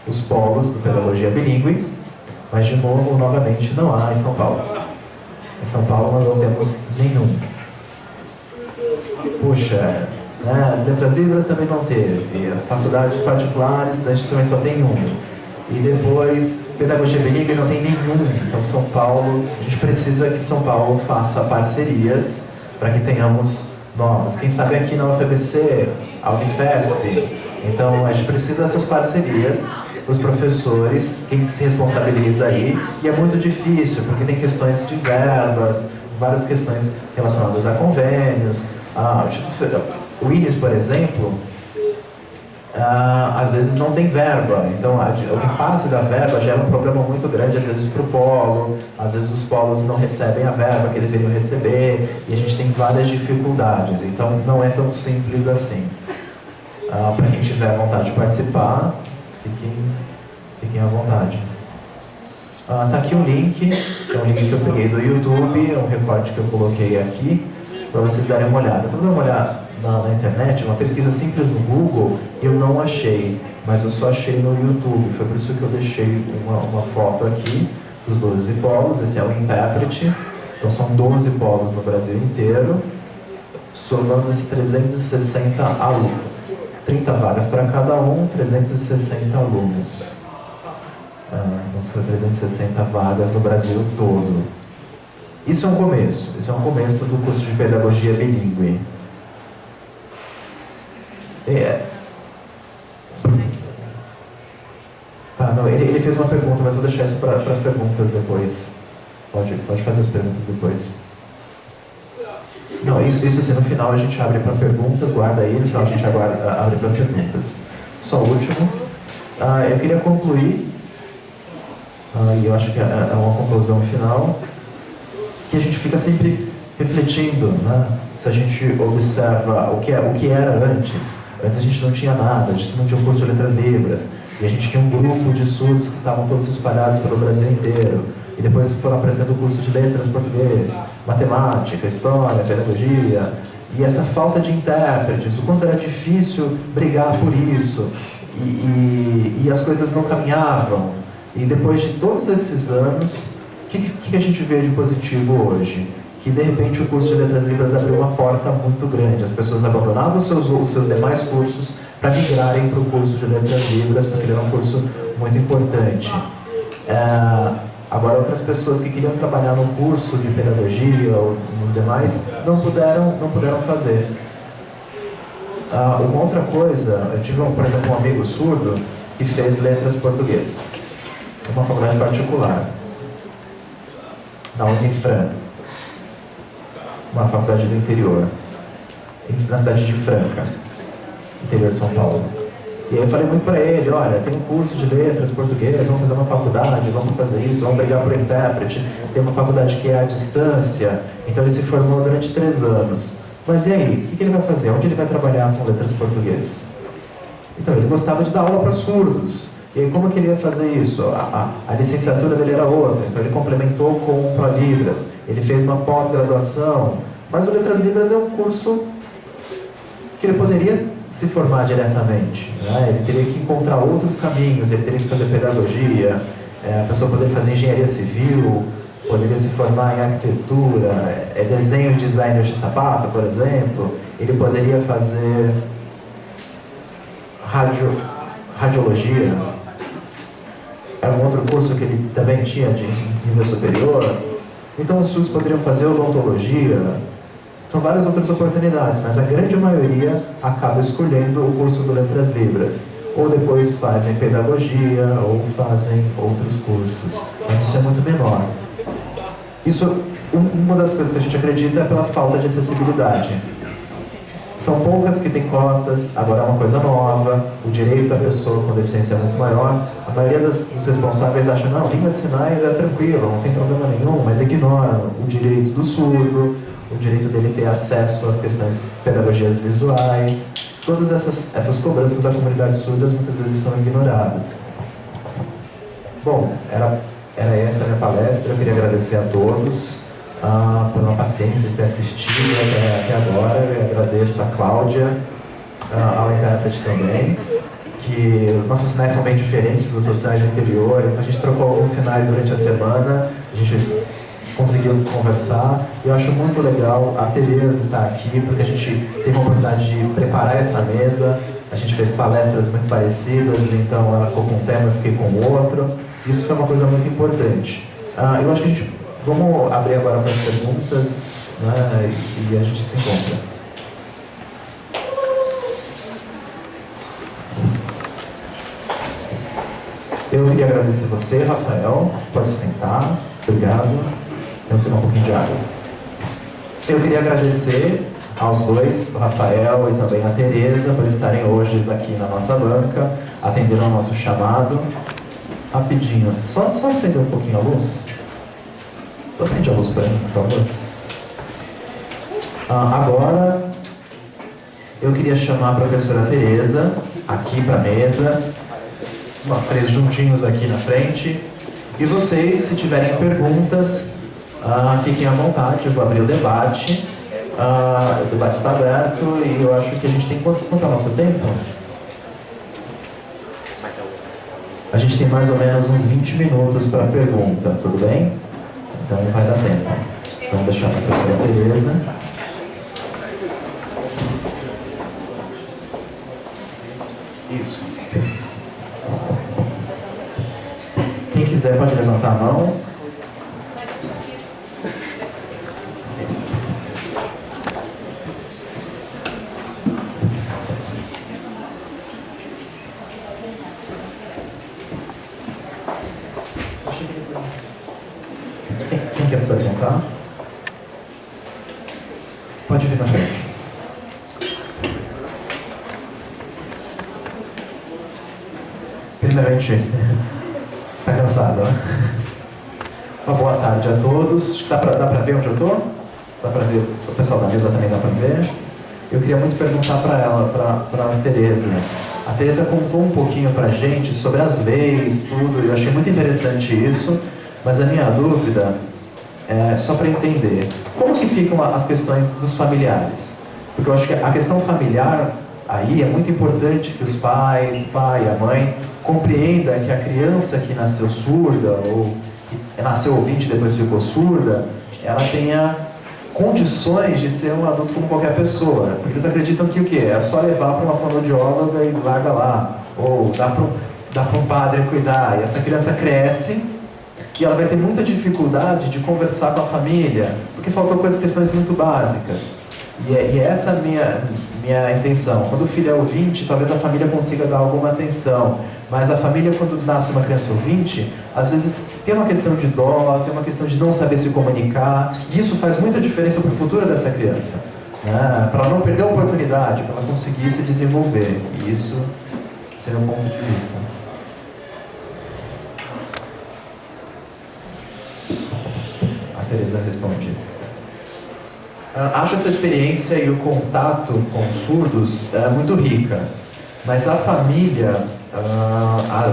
os polos do Pedagogia Bilíngue, mas de novo, novamente, não há em São Paulo. Em São Paulo nós não temos nenhum. Puxa, né? Letras Libras também não teve, a faculdade particulares, a gente também só tem um. E depois, Pedagogia Bilíngue não tem nenhum. Então São Paulo, a gente precisa que São Paulo faça parcerias para que tenhamos novos. Quem sabe aqui na UFABC, a Unifesp. Então a gente precisa dessas parcerias, os professores, quem se responsabiliza aí, e é muito difícil, porque tem questões de verbas, várias questões relacionadas a convênios. O INES, por exemplo, às vezes não tem verba, então o impasse da verba gera um problema muito grande, às vezes para o polo, às vezes os polos não recebem a verba que deveriam receber, e a gente tem várias dificuldades, então não é tão simples assim. Para quem tiver vontade de participar, fiquem à vontade. Tá aqui um link, é um link que eu peguei do YouTube, é um recorte que eu coloquei aqui, para vocês darem uma olhada. Quando eu dar uma olhada na internet, uma pesquisa simples no Google, eu não achei, mas eu só achei no YouTube. Foi por isso que eu deixei uma foto aqui dos 12 polos. Esse é o Interpret, então são 12 polos no Brasil inteiro, somando-se 360 alunos. 30 vagas para cada um, 360 alunos. Então são 360 vagas no Brasil todo. Isso é um começo do curso de Pedagogia Bilíngue. Ele fez uma pergunta, mas vou deixar isso para as perguntas depois. Pode fazer as perguntas depois. Não, isso assim, no final a gente abre para perguntas, guarda aí, no final a gente abre para perguntas. Só o último. Eu queria concluir, e eu acho que é uma conclusão final, que a gente fica sempre refletindo, né? Se a gente observa o que era antes a gente não tinha nada, a gente não tinha um curso de Letras Libras, e a gente tinha um grupo de surdos que estavam todos espalhados pelo Brasil inteiro, e depois foram aparecendo o curso de Letras Português, Matemática, História, Pedagogia, e essa falta de intérpretes, o quanto era difícil brigar por isso, e as coisas não caminhavam, e depois de todos esses anos, o que a gente vê de positivo hoje? Que de repente o curso de Letras Libras abriu uma porta muito grande. As pessoas abandonavam os seus demais cursos para migrarem para o curso de Letras Libras, porque ele era um curso muito importante. Agora, outras pessoas que queriam trabalhar no curso de Pedagogia ou nos demais, não puderam fazer. Uma outra coisa, eu tive, por exemplo, um amigo surdo que fez Letras Português, uma faculdade particular, na Unifran, uma faculdade do interior, na cidade de Franca, interior de São Paulo. E aí eu falei muito para ele, olha, tem um curso de letras português, vamos fazer uma faculdade, vamos fazer isso, vamos pegar para o intérprete, tem uma faculdade que é à distância, então ele se formou durante 3 anos. Mas e aí, o que ele vai fazer? Onde ele vai trabalhar com letras português? Então, ele gostava de dar aula para surdos. E aí, como que ele ia fazer isso? A licenciatura dele era outra, então ele complementou com o ProLibras, ele fez uma pós-graduação, mas o Letras Libras é um curso que ele poderia se formar diretamente, né? Ele teria que encontrar outros caminhos, ele teria que fazer pedagogia, a pessoa poderia fazer engenharia civil, poderia se formar em arquitetura, desenho e design de sapato, por exemplo, ele poderia fazer radiologia, é um outro curso que ele também tinha de nível superior. Então os surdos poderiam fazer odontologia, são várias outras oportunidades, mas a grande maioria acaba escolhendo o curso do Letras Libras, ou depois fazem pedagogia, ou fazem outros cursos, mas isso é muito menor. Uma das coisas que a gente acredita é pela falta de acessibilidade. São poucas que têm cotas, agora é uma coisa nova, o direito à pessoa com deficiência é muito maior. A maioria dos responsáveis acham, não, língua de sinais é tranquilo, não tem problema nenhum, mas ignoram o direito do surdo, o direito dele ter acesso às questões de pedagogias visuais. Todas essas cobranças da comunidade surda muitas vezes são ignoradas. Bom, era essa a minha palestra, eu queria agradecer a todos pela paciência de ter assistido até agora. Eu agradeço a Cláudia, ao intérprete também, que nossos sinais são bem diferentes dos sinais do interior, então a gente trocou alguns sinais durante a semana, a gente conseguiu conversar. E eu acho muito legal a Tereza estar aqui, porque a gente teve a oportunidade de preparar essa mesa, a gente fez palestras muito parecidas, então ela ficou com um tema, eu fiquei com o outro. Isso foi uma coisa muito importante. Eu acho que a gente, vamos abrir agora para as perguntas, né, e a gente se encontra. Eu queria agradecer você, Rafael. Pode sentar. Obrigado. Eu vou tomar um pouquinho de água. Eu queria agradecer aos dois, o Rafael e também a Tereza, por estarem hoje aqui na nossa banca, atendendo ao nosso chamado. Rapidinho, só acender um pouquinho a luz. Só acende a luz para mim, por favor. Agora, eu queria chamar a professora Tereza aqui para a mesa. Nós três juntinhos aqui na frente. E vocês, se tiverem perguntas, fiquem à vontade, eu vou abrir o debate. O debate está aberto e eu acho que a gente tem quanto é o nosso tempo? A gente tem mais ou menos uns 20 minutos para a pergunta, tudo bem? Então vai dar tempo. Vamos deixar a professora Tereza. Isso. Quem quiser pode levantar a mão. Quem quer perguntar? Pode vir na frente. Primeiramente, está cansado, né? Uma boa tarde a todos. Dá para ver onde eu estou? Dá para ver? O pessoal da mesa também dá para ver? Eu queria muito perguntar para ela, para a Tereza. A Tereza contou um pouquinho para a gente sobre as leis, tudo. Eu achei muito interessante isso, mas a minha dúvida é só para entender. Como que ficam as questões dos familiares? Porque eu acho que a questão familiar aí é muito importante que os pais, o pai, a mãe, compreenda que a criança que nasceu surda ou que nasceu ouvinte e depois ficou surda, ela tenha condições de ser um adulto como qualquer pessoa. Porque eles acreditam que o quê? É só levar para uma fonoaudióloga e larga lá. Ou dá para um padre cuidar. E essa criança cresce e ela vai ter muita dificuldade de conversar com a família, porque faltou questões muito básicas. E essa é a minha intenção. Quando o filho é ouvinte, talvez a família consiga dar alguma atenção. Mas a família, quando nasce uma criança ouvinte, às vezes tem uma questão de dó, tem uma questão de não saber se comunicar. E isso faz muita diferença para o futuro dessa criança, né? Para ela não perder a oportunidade, para ela conseguir se desenvolver. E isso seria um ponto de vista. A Tereza responde. Acho essa experiência e o contato com surdos muito rica, mas a família,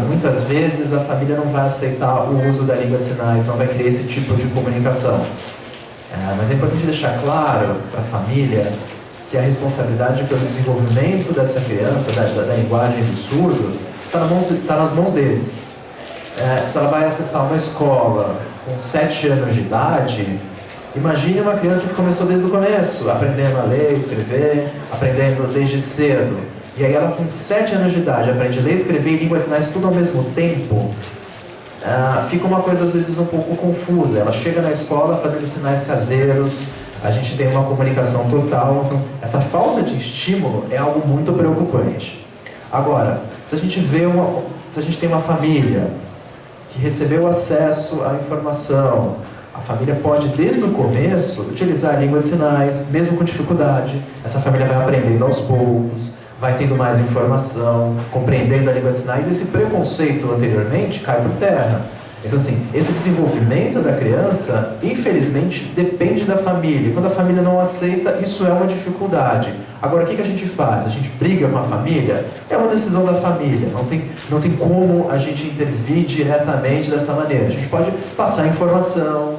muitas vezes a família não vai aceitar o uso da língua de sinais, não vai querer esse tipo de comunicação. Mas é importante deixar claro para a família que a responsabilidade pelo desenvolvimento dessa criança, da linguagem do surdo, está nas mãos deles. Se ela vai acessar uma escola com 7 anos de idade, imagine uma criança que começou desde o começo, aprendendo a ler, escrever, aprendendo desde cedo. E aí ela com 7 anos de idade aprende a ler, escrever e língua de sinais tudo ao mesmo tempo. Fica uma coisa às vezes um pouco confusa. Ela chega na escola fazendo sinais caseiros, a gente tem uma comunicação total. Então, essa falta de estímulo é algo muito preocupante. Agora, se a gente tem uma família que recebeu acesso à informação, a família pode, desde o começo, utilizar a língua de sinais, mesmo com dificuldade. Essa família vai aprendendo aos poucos, vai tendo mais informação, compreendendo a língua de sinais, e esse preconceito anteriormente cai por terra. Então, assim, esse desenvolvimento da criança, infelizmente, depende da família. Quando a família não aceita, isso é uma dificuldade. Agora, o que a gente faz? A gente briga com a família? É uma decisão da família. Não tem como a gente intervir diretamente dessa maneira. A gente pode passar informação,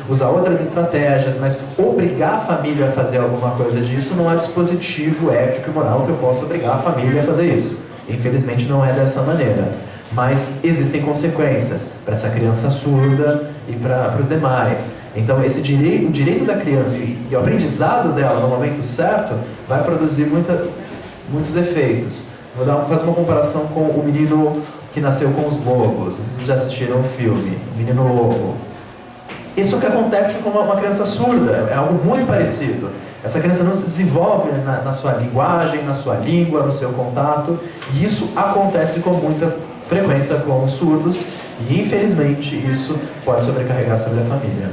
usar outras estratégias, mas obrigar a família a fazer alguma coisa disso não é dispositivo ético e moral que eu possa obrigar a família a fazer isso. Infelizmente não é dessa maneira. Mas existem consequências para essa criança surda e para os demais. Então, o direito da criança e o aprendizado dela no momento certo vai produzir muitos efeitos. Fazer uma comparação com o menino que nasceu com os lobos. Vocês já assistiram o filme, o Menino Lobo. Isso que acontece com uma criança surda, é algo muito parecido. Essa criança não se desenvolve na sua linguagem, na sua língua, no seu contato, e isso acontece com muita frequência com os surdos, e infelizmente isso pode sobrecarregar sobre a família.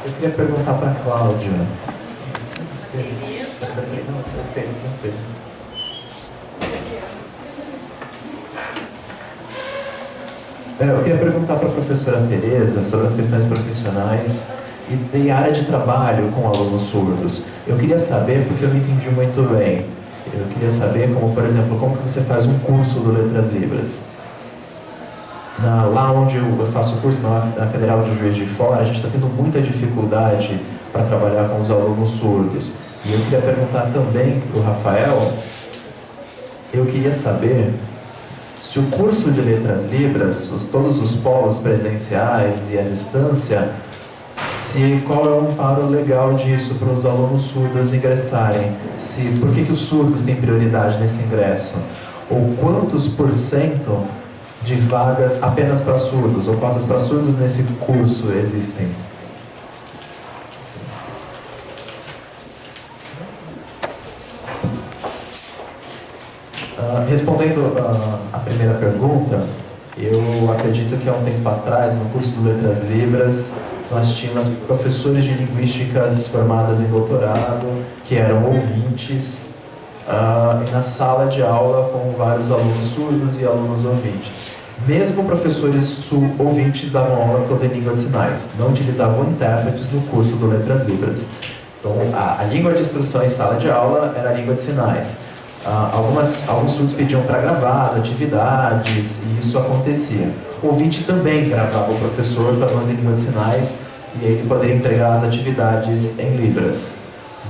Eu queria perguntar para a Cláudia. Eu queria perguntar para a professora Tereza sobre as questões profissionais e área de trabalho com alunos surdos. Eu queria saber, porque eu não entendi muito bem, eu queria saber como, por exemplo, como que você faz um curso do Letras Libras. Lá onde eu faço o curso, na Federal de Juiz de Fora, a gente está tendo muita dificuldade para trabalhar com os alunos surdos. E eu queria perguntar também para o Rafael, eu queria saber se o curso de Letras Libras, todos os polos presenciais e à distância, qual é o amparo legal disso para os alunos surdos ingressarem? Por que os surdos têm prioridade nesse ingresso? Ou quantos % de vagas apenas para surdos, ou quantos para surdos nesse curso existem? Respondendo a primeira pergunta, eu acredito que há um tempo atrás, no curso do Letras Libras, nós tínhamos professores de linguísticas formadas em doutorado, que eram ouvintes, na sala de aula com vários alunos surdos e alunos ouvintes. Mesmo professores ouvintes davam aula toda em língua de sinais, não utilizavam intérpretes no curso do Letras Libras. Então, a língua de instrução em sala de aula era a língua de sinais. Alguns surdos pediam para gravar as atividades, e isso acontecia. O ouvinte também gravava o professor falando em língua de sinais, e ele poderia entregar as atividades em Libras.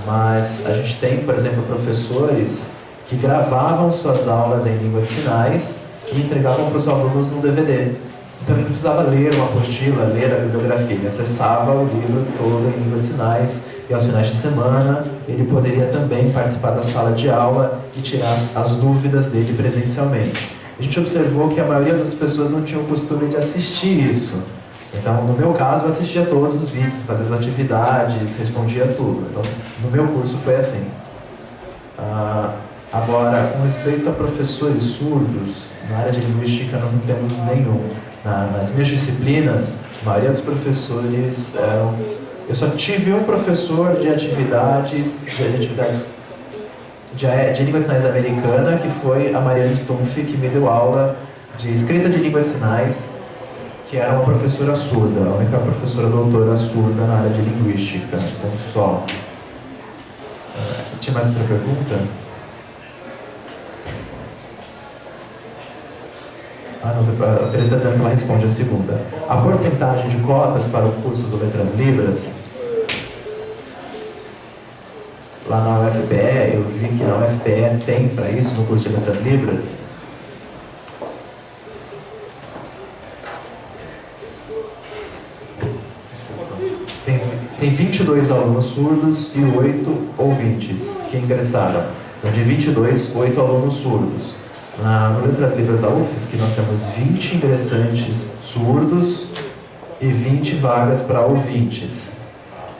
Mas a gente tem, por exemplo, professores que gravavam suas aulas em língua de sinais e entregavam para os alunos no DVD. Então ele não precisava ler uma apostila, ler a bibliografia, ele acessava o livro todo em língua de sinais, e aos finais de semana ele poderia também participar da sala de aula e tirar as dúvidas dele presencialmente. A gente observou que a maioria das pessoas não tinha o costume de assistir isso. Então, no meu caso, eu assistia todos os vídeos, fazia as atividades, respondia tudo. Então, no meu curso foi assim. Agora, com respeito a professores surdos, na área de linguística nós não temos nenhum. Nas minhas disciplinas, a maioria dos professores eram... Eu só tive um professor de atividades de língua de sinais americana, que foi a Mariana Stumpf, que me deu aula de escrita de língua de sinais, que era uma professora surda, a única professora doutora surda na área de linguística. Então, só. Tinha mais outra pergunta? Não, a Teresa está dizendo que ela responde a segunda. A porcentagem de cotas para o curso do Letras Libras, lá na UFPE, eu vi que na UFPE tem para isso, no curso de Letras Libras, tem 22 alunos surdos e 8 ouvintes que ingressaram. Então, de 22, 8 alunos surdos. No Letras Libras da UFSC, nós temos 20 ingressantes surdos e 20 vagas para ouvintes.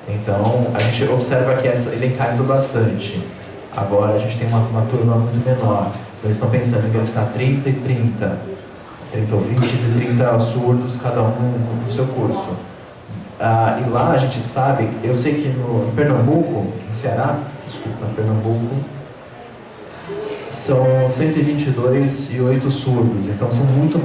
Então, a gente observa que ele tem caído bastante. Agora, a gente tem uma turma muito menor. Então, eles estão pensando em ingressar 30 e 30 ouvintes e 30 surdos, cada um no seu curso. E lá a gente sabe, eu sei que em Pernambuco, no Ceará, desculpa, Pernambuco, são 122 e 8 surdos, então são muito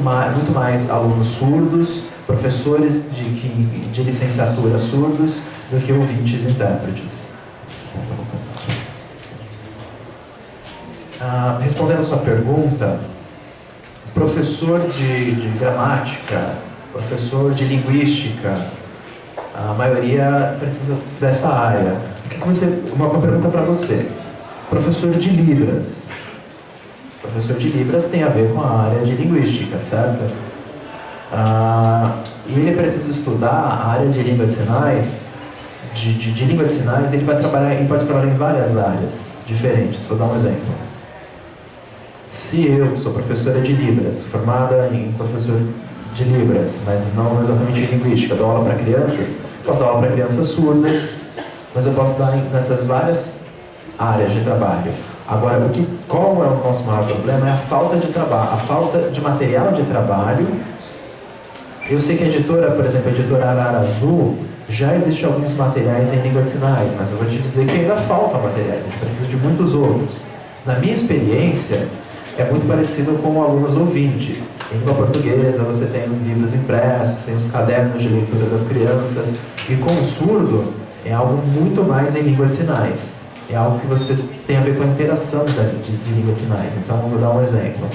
mais alunos surdos, professores de licenciatura surdos, do que ouvintes intérpretes. Respondendo a sua pergunta, professor de gramática, professor de linguística, a maioria precisa dessa área. Uma pergunta para você. Professor de Libras. Professor de Libras tem a ver com a área de linguística, certo? E ele precisa estudar a área de língua de sinais. De língua de sinais, ele pode trabalhar em várias áreas diferentes. Vou dar um exemplo. Se eu sou professora de Libras, formada em professor de Libras, mas não exatamente em linguística, dou aula para crianças, posso dar aula para crianças surdas, mas eu posso dar nessas várias áreas de trabalho. Agora, qual é o nosso maior problema? É a falta de trabalho, a falta de material de trabalho. Eu sei que a editora, por exemplo, a editora Arara Azul, já existe alguns materiais em língua de sinais, mas eu vou te dizer que ainda faltam materiais, a gente precisa de muitos outros. Na minha experiência, é muito parecido com alunos ouvintes. Em língua portuguesa, você tem os livros impressos, tem os cadernos de leitura das crianças, e com o surdo, é algo muito mais em língua de sinais. É algo que você tem a ver com a interação de língua de sinais. Então, vou dar um exemplo.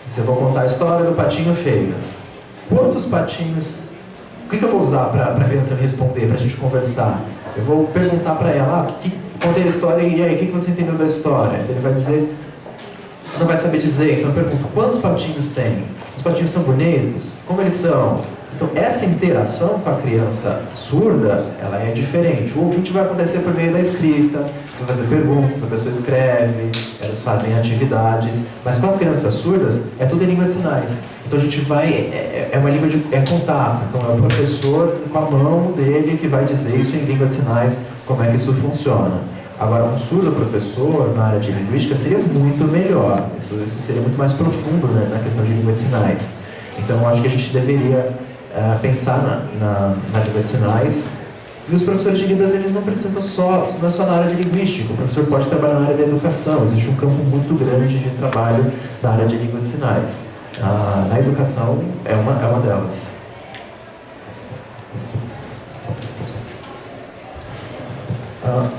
Se eu vou contar a história do patinho feio, quantos patinhos... O que eu vou usar para a criança me responder, para a gente conversar? Eu vou perguntar para ela, contei a história, e aí, o que você entendeu da história? Ele vai dizer... Não vai saber dizer, então eu pergunto, quantos patinhos tem? Os patinhos são bonitos? Como eles são? Então, essa interação com a criança surda, ela é diferente. O ouvinte vai acontecer por meio da escrita, você vai fazer perguntas, a pessoa escreve, elas fazem atividades, mas com as crianças surdas, é tudo em língua de sinais. Então, a gente vai, é uma língua é contato, então é o professor com a mão dele que vai dizer isso em língua de sinais, como é que isso funciona. Agora, um surdo professor na área de linguística seria muito melhor, isso seria muito mais profundo, né, na questão de língua de sinais. Então, eu acho que a gente deveria pensar na língua de sinais. E os professores de Libras, eles não precisam não é só na área de linguística, o professor pode trabalhar na área da educação, existe um campo muito grande de trabalho na área de língua de sinais. Na educação é uma delas.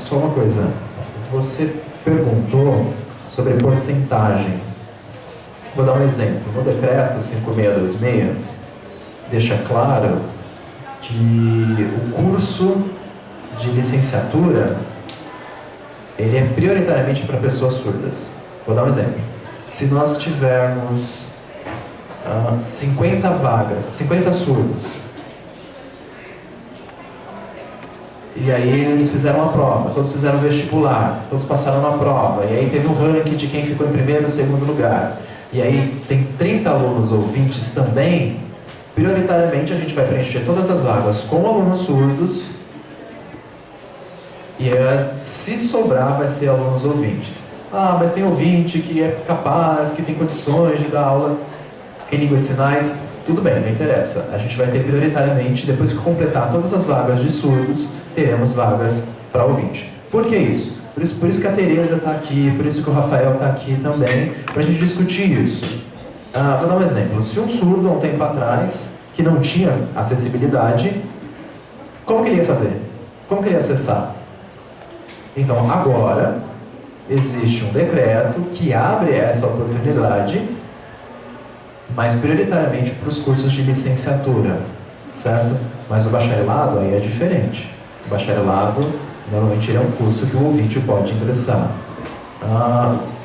Só uma coisa, você perguntou sobre porcentagem. Vou dar um exemplo. No decreto 5626, deixa claro que o curso de licenciatura ele é prioritariamente para pessoas surdas. Vou dar um exemplo. Se nós tivermos 50 vagas, 50 surdos, e aí eles fizeram a prova, todos fizeram o vestibular, todos passaram na prova, e aí teve um ranking de quem ficou em primeiro e segundo lugar, e aí tem 30 alunos ouvintes também, prioritariamente a gente vai preencher todas as vagas com alunos surdos, e se sobrar vai ser alunos ouvintes. Mas tem ouvinte que é capaz, que tem condições de dar aula em língua de sinais, tudo bem, não interessa. A gente vai ter prioritariamente, depois que completar todas as vagas de surdos, teremos vagas para ouvinte. Por que isso? Por isso que a Tereza está aqui, por isso que o Rafael está aqui também, para a gente discutir isso. Vou dar um exemplo. Se um surdo, há um tempo atrás, que não tinha acessibilidade, como que ele ia fazer? Como que ele ia acessar? Então, agora, existe um decreto que abre essa oportunidade, mas prioritariamente para os cursos de licenciatura, certo? Mas o bacharelado aí é diferente. O bacharelado, normalmente, é um curso que o ouvinte pode ingressar.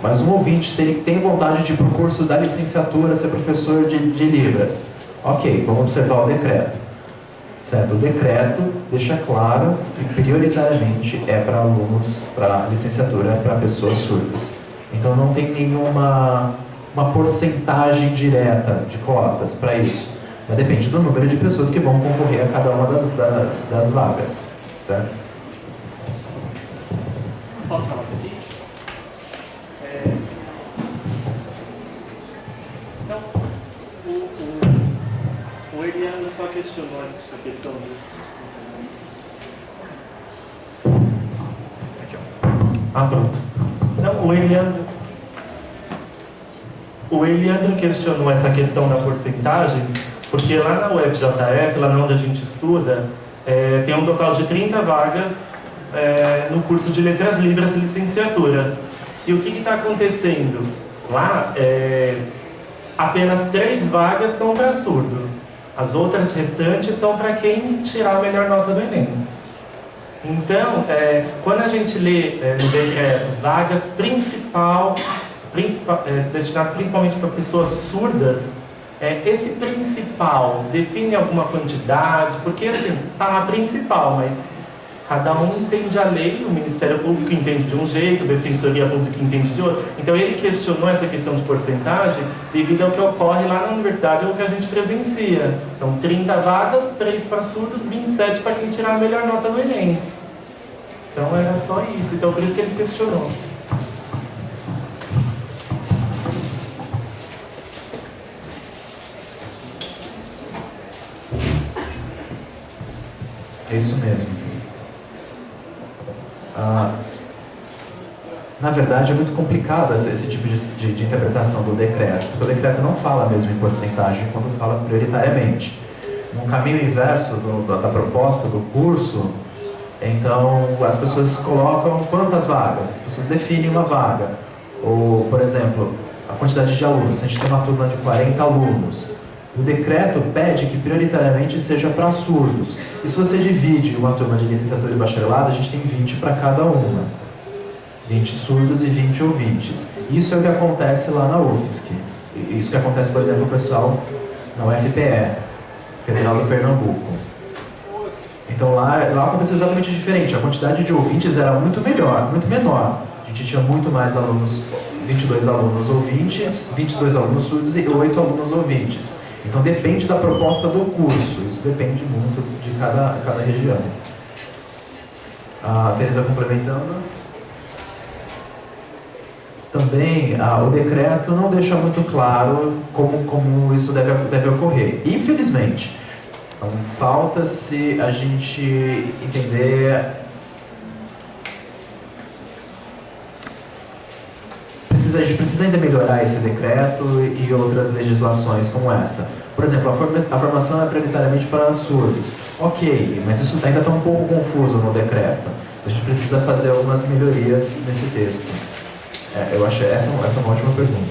Mas um ouvinte, se ele tem vontade de ir para o curso da licenciatura, ser professor de Libras, ok, vamos observar o decreto. Certo? O decreto deixa claro que prioritariamente é para alunos, para licenciatura, para pessoas surdas. Então não tem nenhuma porcentagem direta de cotas para isso. Mas depende do número de pessoas que vão concorrer a cada uma das vagas. Certo? Posso falar um pouquinho? O Eliano só questionou essa questão do... Pronto. Não, o Eliano O Eliandro questionou essa questão da porcentagem, porque lá na UFJF, lá onde a gente estuda, tem um total de 30 vagas no curso de Letras Libras e Licenciatura. E o que está acontecendo? Lá, apenas 3 vagas são para surdo. As outras restantes são para quem tirar a melhor nota do Enem. Então, quando a gente lê no decreto vagas destinadas principalmente para pessoas surdas, esse principal define alguma quantidade, porque assim, tá lá principal, mas cada um entende a lei, o Ministério Público entende de um jeito, a Defensoria Pública entende de outro. Então ele questionou essa questão de porcentagem devido ao que ocorre lá na universidade, ou que a gente presencia. Então 30 vagas, 3 para surdos, 27 para quem tirar a melhor nota no Enem. Então era só isso, então por isso que ele questionou. É isso mesmo. Na verdade, é muito complicado esse tipo de interpretação do decreto, porque o decreto não fala mesmo em porcentagem quando fala prioritariamente. No caminho inverso da proposta do curso, então as pessoas colocam quantas vagas, as pessoas definem uma vaga. Ou, por exemplo, a quantidade de alunos. Se a gente tem uma turma de 40 alunos, o decreto pede que prioritariamente seja para surdos. E se você divide uma turma de licenciatura e bacharelado, a gente tem 20 para cada uma. 20 surdos e 20 ouvintes. Isso é o que acontece lá na UFSC. Isso que acontece, por exemplo, o pessoal na UFPE, Federal do Pernambuco. Então lá aconteceu exatamente diferente. A quantidade de ouvintes era muito menor. A gente tinha muito mais alunos, 22 alunos ouvintes, 22 alunos surdos e 8 alunos ouvintes. Então depende da proposta do curso, isso depende muito de cada região. A Teresa complementando. Também o decreto não deixa muito claro como isso deve ocorrer. Infelizmente, então, falta-se a gente entender. A gente precisa ainda melhorar esse decreto e outras legislações como essa. Por exemplo, a formação é prioritariamente para surdos. Ok, mas isso ainda está um pouco confuso no decreto. A gente precisa fazer algumas melhorias nesse texto. Eu acho essa é uma ótima pergunta.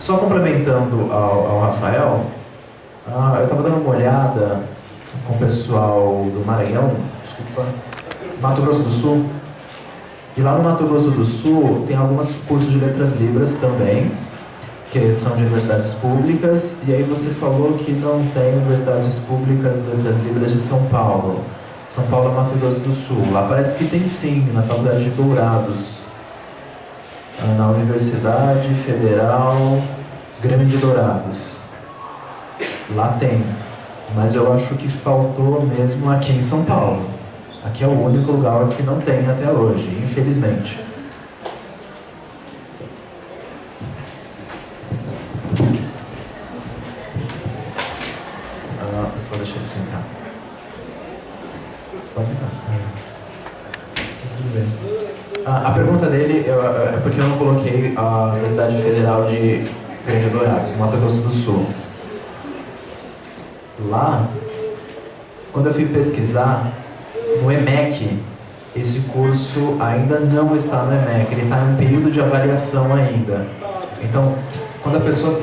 Só complementando ao Rafael, eu estava dando uma olhada com o pessoal do Maranhão, Mato Grosso do Sul, e lá no Mato Grosso do Sul tem alguns cursos de letras libras também, que são de universidades públicas, e aí você falou que não tem universidades públicas de letras libras de São Paulo. São Paulo é Mato Grosso do Sul. Lá parece que tem sim, na Faculdade de Dourados. Na Universidade Federal Grande Dourados. Lá tem. Mas eu acho que faltou mesmo aqui em São Paulo. Aqui é o único lugar que não tem até hoje, infelizmente. Só deixa ele sentar. Pode ficar. Tudo bem. A pergunta dele é porque eu não coloquei a Universidade Federal de Grande Dourados, Mato Grosso do Sul. Lá, quando eu fui pesquisar, no EMEC, esse curso ainda não está no EMEC, ele está em um período de avaliação ainda. Então, quando a pessoa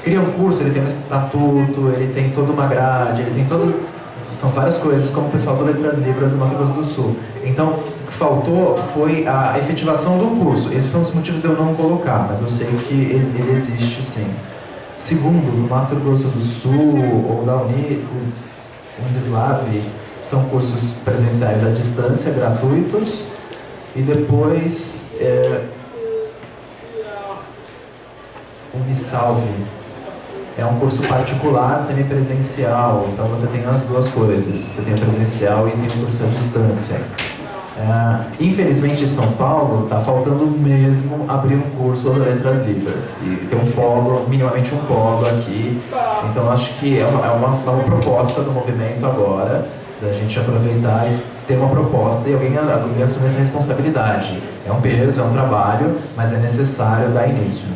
cria um curso, ele tem um estatuto, ele tem toda uma grade, ele tem todo... São várias coisas, como o pessoal do Letras Libras do Mato Grosso do Sul. Então, o que faltou foi a efetivação do curso. Esse foi um dos motivos de eu não colocar, mas eu sei que ele existe sim. Segundo, no Mato Grosso do Sul ou da Unislav, são cursos presenciais à distância, gratuitos, e depois Unisalv. É um curso particular, semipresencial, então você tem as duas coisas. Você tem o presencial e tem o curso à distância. Infelizmente, em São Paulo, está faltando mesmo abrir um curso de Letras Libras. E ter um polo, minimamente um polo aqui. Então, acho que é uma proposta do movimento agora, da gente aproveitar e ter uma proposta e alguém assumir essa responsabilidade. É um peso, é um trabalho, mas é necessário dar início.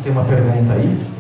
Tem uma pergunta aí?